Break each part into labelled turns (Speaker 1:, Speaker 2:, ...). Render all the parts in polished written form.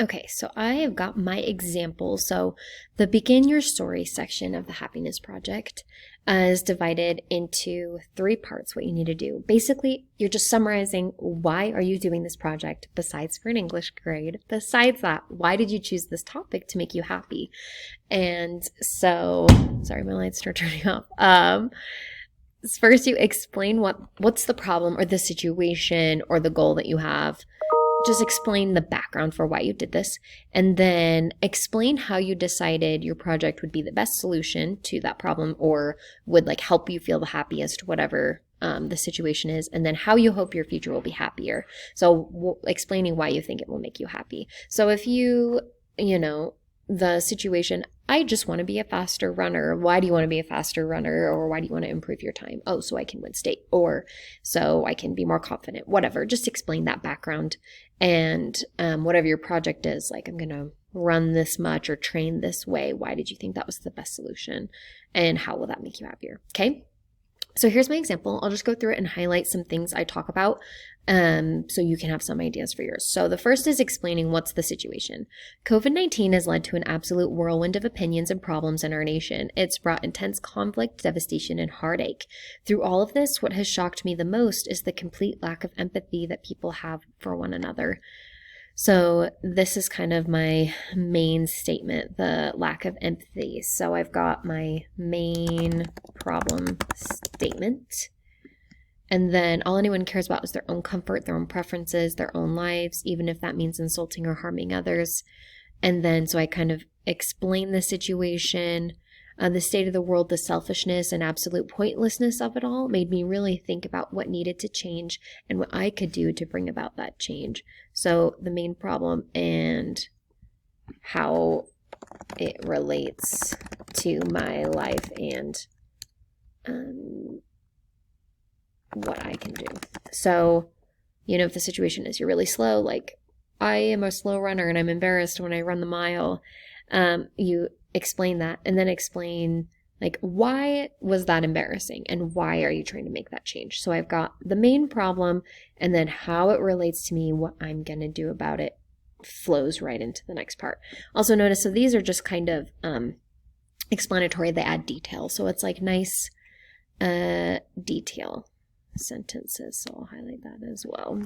Speaker 1: Okay, so I have got my example. So the begin your story section of the happiness project is divided into 3 parts, what you need to do. Basically, you're just summarizing why are you doing this project besides for an English grade. Besides that, why did you choose this topic to make you happy? And so, sorry, my lights are turning off. First you explain what's the problem or the situation or the goal that you have. Just explain the background for why you did this, and then explain how you decided your project would be the best solution to that problem or would like help you feel the happiest, whatever the situation is, and then how you hope your future will be happier. So explaining why you think it will make you happy. So if the situation, I just want to be a faster runner. Why do you want to be a faster runner? Or why do you want to improve your time? Oh, so I can win state, or so I can be more confident, whatever. Just explain that background. And whatever your project is, like I'm going to run this much or train this way. Why did you think that was the best solution? And how will that make you happier? Okay. So here's my example. I'll just go through it and highlight some things I talk about so you can have some ideas for yours. So the first is explaining what's the situation. COVID-19 has led to an absolute whirlwind of opinions and problems in our nation. It's brought intense conflict, devastation, and heartache. Through all of this, what has shocked me the most is the complete lack of empathy that people have for one another. So this is kind of my main statement, the lack of empathy. So I've got my main problem statement. And then all anyone cares about is their own comfort, their own preferences, their own lives, even if that means insulting or harming others. And then so I kind of explain the situation, the state of the world, the selfishness and absolute pointlessness of it all made me really think about what needed to change and what I could do to bring about that change. So the main problem and how it relates to my life and what I can do. So, if the situation is you're really slow, like I am a slow runner and I'm embarrassed when I run the mile, you explain that and then explain like why was that embarrassing and why are you trying to make that change. So I've got the main problem and then how it relates to me, what I'm going to do about it flows right into the next part. Also notice, so these are just kind of explanatory. They add detail. So it's like nice detail sentences. So I'll highlight that as well.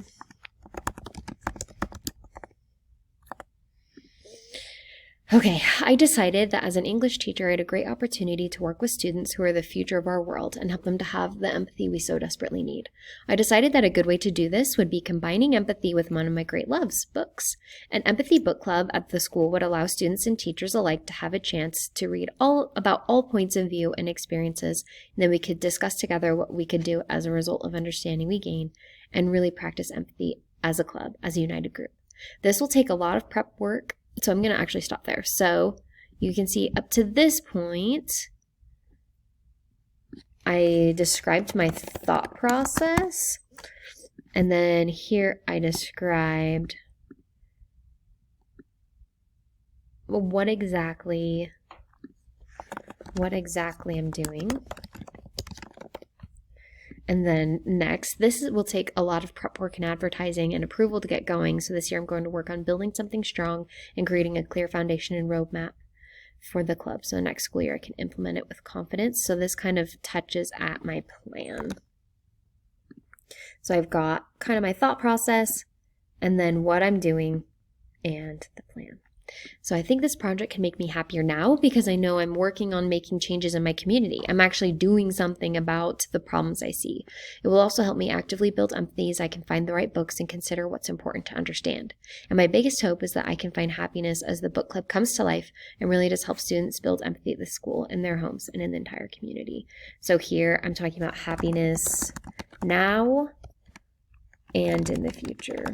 Speaker 1: Okay, I decided that as an English teacher, I had a great opportunity to work with students who are the future of our world and help them to have the empathy we so desperately need. I decided that a good way to do this would be combining empathy with one of my great loves, books. An empathy book club at the school would allow students and teachers alike to have a chance to read about all points of view and experiences, and then we could discuss together what we could do as a result of understanding we gain and really practice empathy as a club, as a united group. This will take a lot of prep work. So I'm going to actually stop there. So you can see up to this point, I described my thought process. And then here I described what exactly I'm doing. And then next, this will take a lot of prep work and advertising and approval to get going. So this year I'm going to work on building something strong and creating a clear foundation and roadmap for the club. So next school year I can implement it with confidence. So this kind of touches at my plan. So I've got kind of my thought process and then what I'm doing and the plan. So I think this project can make me happier now because I know I'm working on making changes in my community. I'm actually doing something about the problems I see. It will also help me actively build empathy as I can find the right books and consider what's important to understand. And my biggest hope is that I can find happiness as the book club comes to life and really just help students build empathy at the school, in their homes, and in the entire community. So here I'm talking about happiness now and in the future.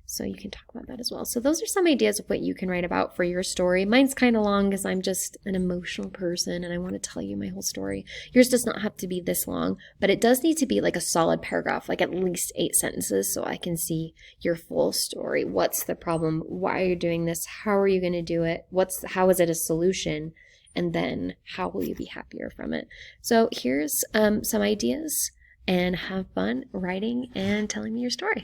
Speaker 1: So you can talk about that as well. So those are some ideas of what you can write about for your story. Mine's kind of long because I'm just an emotional person and I want to tell you my whole story. Yours does not have to be this long, but it does need to be like a solid paragraph, like at least 8 sentences so I can see your full story. What's the problem? Why are you doing this? How are you going to do it? How is it a solution? And then how will you be happier from it? So here's some ideas and have fun writing and telling me your story.